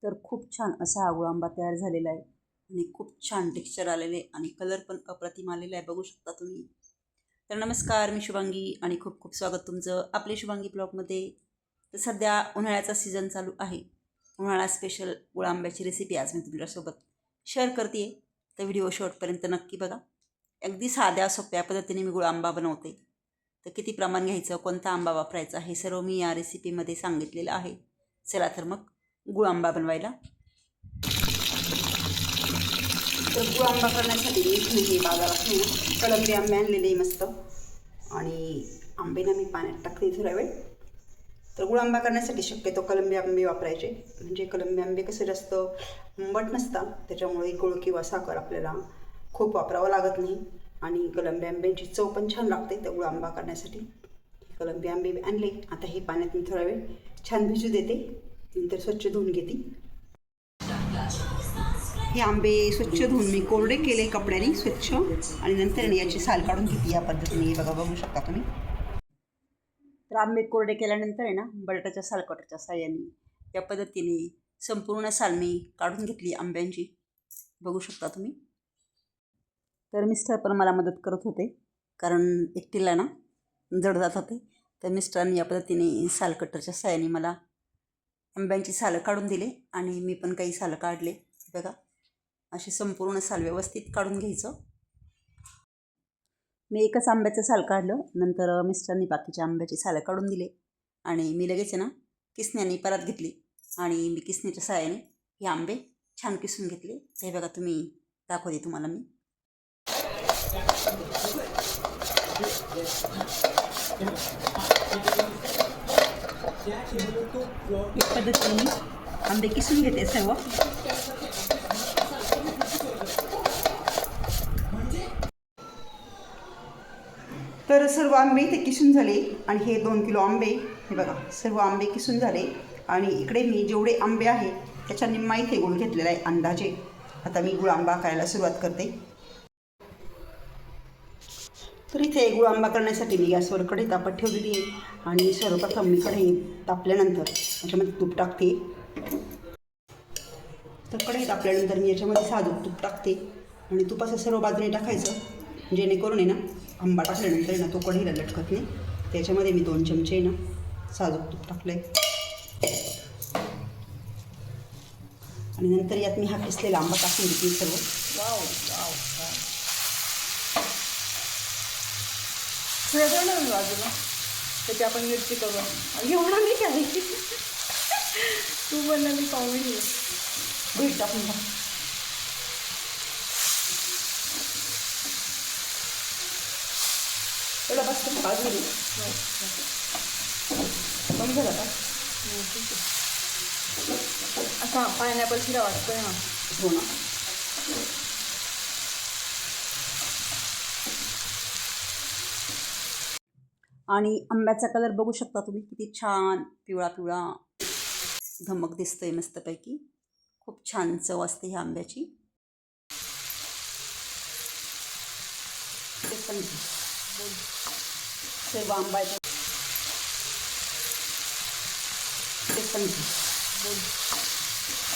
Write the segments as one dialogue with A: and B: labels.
A: तर खूप छान असा हा गुळ आंबा तयार झालेला आहे आणि खूप छान टेक्स्चर आलेले आहे आणि कलर पण अप्रतिम आलेला आहे, बघू शकता तुम्ही. तर नमस्कार, मी शुभांगी आणि खूप खूप स्वागत तुमचं आपले शुभांगी ब्लॉगमध्ये. तर सध्या उन्हाळ्याचा सीझन चालू आहे. उन्हाळा स्पेशल गुळ आंब्याची रेसिपी आज मी तुमच्यासोबत शेअर करते आहे. तर व्हिडिओ शेवटपर्यंत नक्की बघा. अगदी साध्या सोप्या पद्धतीने मी गुळ आंबा बनवते. तर किती प्रमाण घ्यायचं, कोणता आंबा वापरायचा, हे सर्व मी या रेसिपीमध्ये सांगितलेलं आहे. चला तर मग गुळ आंबा बनवायला. तर गुळ आंबा करण्यासाठी मी हे बाजारात कलंबी आंबे आणलेले मस्त, आणि आंबे ना मी पाण्यात टाकते थोडा वेळ. तर गुळ आंबा करण्यासाठी शक्यतो कलंबी आंबे वापरायचे, म्हणजे कलंबी आंबे कसे जास्त आंबट नसतात, त्याच्यामुळे गुळ किंवा साखर आपल्याला खूप वापरावं लागत नाही आणि कलंबी आंब्यांची चव पण छान लागते त्या गुळ आंबा करण्यासाठी. कलंबी आंबे आणले, आता हे पाण्यात मी थोडा वेळ छान भिजू देते, नंतर स्वच्छ धुवून घेते. हे आंबे स्वच्छ धुवून मी कोरडे केले कपड्याने स्वच्छ, आणि नंतर याची साल काढून घेतली या पद्धतीने. हे बघा, बघू शकता तुम्ही. तर आंबे कोरडे केल्यानंतर आहे ना, बटाट्याच्या सालकटाच्या साहाय्याने या पद्धतीने संपूर्ण साल मी काढून घेतली आंब्यांची, बघू शकता तुम्ही. तर मिस्टर पण मला मदत करत होते, कारण एकटीला ना जड जात होते. तर मिस्टरांनी या पद्धतीने सालकटरच्या साहाय्याने मला आंब्यांची सालं काढून दिले आणि मी पण काही सालं काढले. बघा, असे संपूर्ण साल व्यवस्थित काढून घ्यायचं. मी एकच आंब्याचं साल काढलं, नंतर मिस्टरांनी बाकीच्या आंब्याची सालं काढून दिले आणि मी लगेच ना किसण्याने परत घेतली आणि मी किसण्याच्या साहाय्याने हे आंबे छान किसून घेतले. हे बघा, तुम्ही दाखवते तुम्हाला मी. एक पद्धतीने मी आंबे किसून घेते सर्व. तर सर्व आंबे ते किसून झाले आणि हे 2 किलो आंबे, हे बघा सर्व आंबे किसून झाले. आणि इकडे मी जेवढे आंबे आहेत त्याच्या निम्मा इथे गुळ घेतलेला आहे अंदाजे. आता मी गुळ आंबा करायला सुरुवात करते. तर इथे गुळ आंबा करण्यासाठी मी गॅसवर कढई तापत ठेवलेली आहे आणि सर्वप्रथम मी कढई तापल्यानंतर याच्यामध्ये तूप टाकते. तर कढई तापल्यानंतर मी याच्यामध्ये साधं तूप टाकते आणि तूप असं सर्व बाजूने टाकायचं, जेणेकरून आहे ना आंबा टाकल्यानंतर आहे ना तो कढईला लटकत नाही. त्याच्यामध्ये मी 2 चमचे ना साजूक तूप टाकलं आहे आणि नंतर यात मी हा किसलेला आंबा टाकून देते सर्व. Wow wow wow.
B: वेगळं बाजूला त्याची आपण मिरची करून एवढं नाही काय तू बनवली कॉमेडी आहे.
A: बीट टाकून टाक. एवढा बस काळ झाली कमी झाला का?
B: आता पायनॅपल शिरा वाटतोय ना.
A: हो ना. आणि आंब्याचा कलर बघू शकता तुम्ही, किती छान पिवळा पिवळा धमक दिसतोय मस्तपैकी. खूप छान चव असते ह्या आंब्याची. सर्व आंबा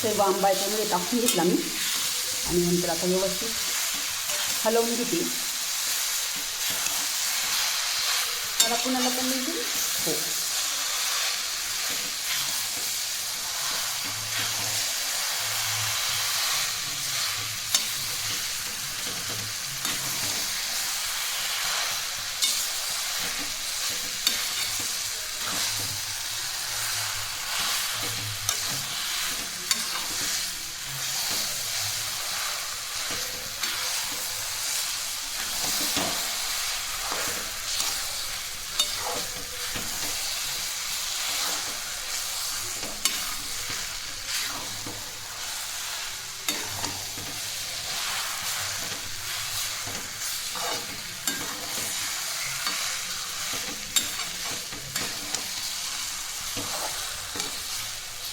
A: सर्व आंबा याच्यामध्ये टाकून घेतला मी आणि नंतर आता व्यवस्थित हलवून घेते. मला कुणाला पण मिळतील. हो.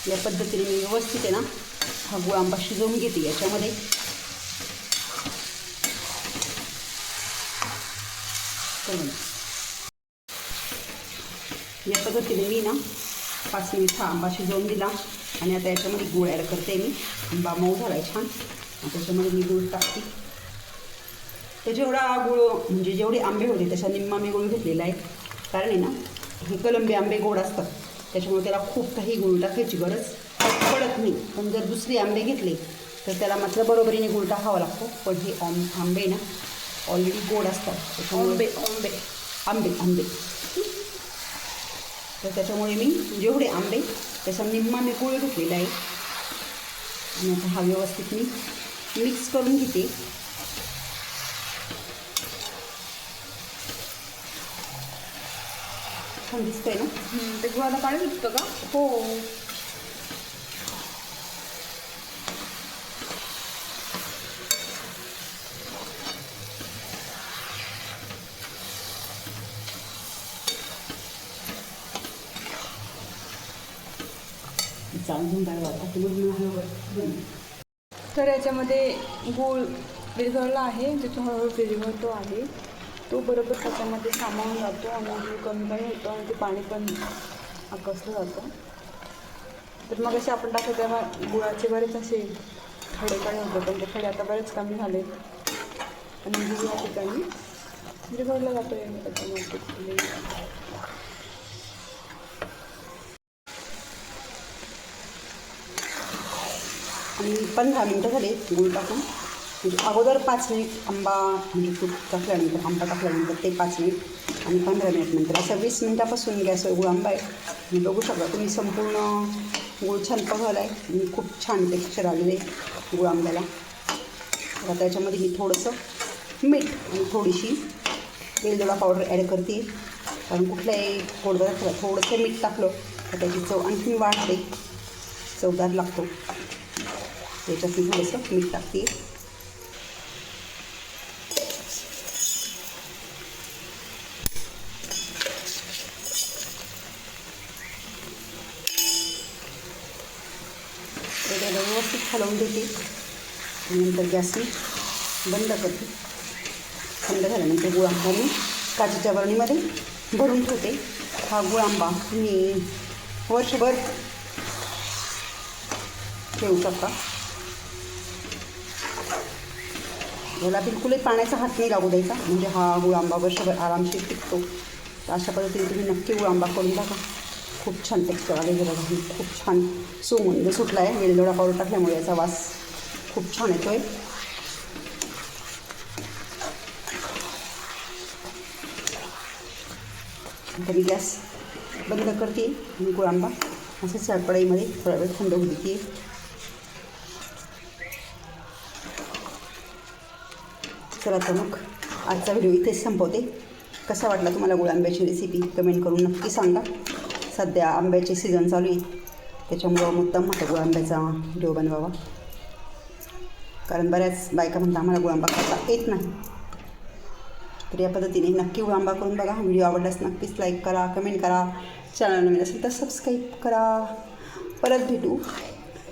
A: या पद्धतीने मी व्यवस्थित आहे ना हा गुळ आंबा शिजवून घेते याच्यामध्ये. या पद्धतीने मी ना 5 मिनिट हा आंबा शिजवून दिला आणि आता याच्यामध्ये गूळ ॲड करते मी. आंबा मऊ झाला आहे छान. त्याच्यामध्ये मी गूळ टाकते. तर जेवढा गूळ म्हणजे जेवढे आंबे होते त्याचा निम्मा मी गूळ घेतलेला आहे. कारण आहे ना हे कलंबी आंबे गोड असतात त्याच्यामुळे त्याला खूप काही गूळ टाकायची गरज पडत नाही. पण जर दुसरे आंबे घेतले तर त्याला मात्र बरोबरीने गूळ टाकावा लागतो. पण हे आंबे ना ऑलरेडी गोड असतात त्याच्यामुळे आंबे तर त्याच्यामुळे मी जेवढे आंबे त्याचा निम्मा मी गूळ घेतलेला आहे. आणि आता हा व्यवस्थित मी मिक्स करून घेते. छान दिसतंय ना.
B: ते गुळाला पाणी सुटतं का?
A: हो. चालून काय वाटतं.
B: तर याच्यामध्ये गूळ विरघळला आहे, त्याच्या हळूहळू विरघळतो आहे. तो बरोबर त्याच्यामध्ये सामावून जातो आणि गूळ कमी होतो आणि ते पाणी पण आकसलं जातं. तर मग असे आपण टाकतो तेव्हा गुळाचे बरेच असे खडे होते, पण ते खडे आता बरेच कमी झाले आणि गूळ या ठिकाणी विरघळला जातो त्याच्यामध्ये.
A: आणि 15 मिनटं झाले गूळ टाकून. म्हणजे अगोदर 5 मिनिट आंबा म्हणजे तूप टाकल्यानंतर आंबा टाकल्यानंतर ते 5 मिनिट आणि 15 मिनिट नंतर असं 20 मिनटापासून गॅसवर गूळ आंबा आहे. आणि बघू शकता तुम्ही संपूर्ण गूळ छान पघळला आहे आणि खूप छान टेक्स्चर आलेलं आहे गूळ आंब्याला. आता त्याच्यामध्ये मी थोडंसं मीठ आणि थोडीशी वेलदोडा पावडर ॲड करते. कारण कुठल्याही गोड पदार्थाला थोडंसं मीठ टाकलं तर त्याची चव आणखी वाढते, चवदार लागतो. त्याच्यात मी थोडंसं मीठ टाकते. त्याला व्यवस्थित हलवून देते आणि नंतर गॅस मी बंद करते. थंड झाल्यानंतर गुळ आंबा मी काचेच्या बरणीमध्ये भरून ठेवते. हा गुळ आंबा तुम्ही वर्षभर ठेवू शकता. याला बिलकुलही पाण्याचा हात नाही लागू द्यायचा, म्हणजे हा गुळ आंबा वर्षभर आरामशीर टिकतो. तर अशा पद्धतीने तुम्ही नक्की गुळ आंबा करून टाका. खूप छान टेक्स्चर आलेलं बघा. खूप छान सुगंध सुटला आहे. वेलदोडा पावडर टाकल्यामुळे याचा वास खूप छान येतो आहे. आता मी गॅस बंद करते आणि गुळ आंबा असंच कढईमध्ये थोडा वेळ थंड होऊ देते. चला तर मग आजचा व्हिडिओ इथेच संपवते. कसा वाटला तुम्हाला गुळ आंब्याची रेसिपी कमेंट करून नक्की सांगा. सध्या आंब्याचे सीझन चालू आहे त्याच्यामुळं मुद्दाम म्हटलं गुळ आंब्याचा व्हिडिओ बनवावा. कारण बऱ्याच बायका म्हणतात आम्हाला गुळ आंबा खाता येत नाही. तर या पद्धतीने नक्की गुळ आंबा करून बघा. व्हिडिओ आवडल्यास नक्कीच लाईक करा, कमेंट करा. चॅनल नवीन असेल तर सबस्क्राईब करा. परत भेटू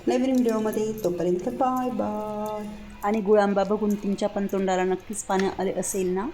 A: नवीन व्हिडिओमध्ये. तोपर्यंत बाय बाय. आणि गुळ आंबा बघून तुमच्या पण तोंडाला नक्कीच पाणी आले असेल ना.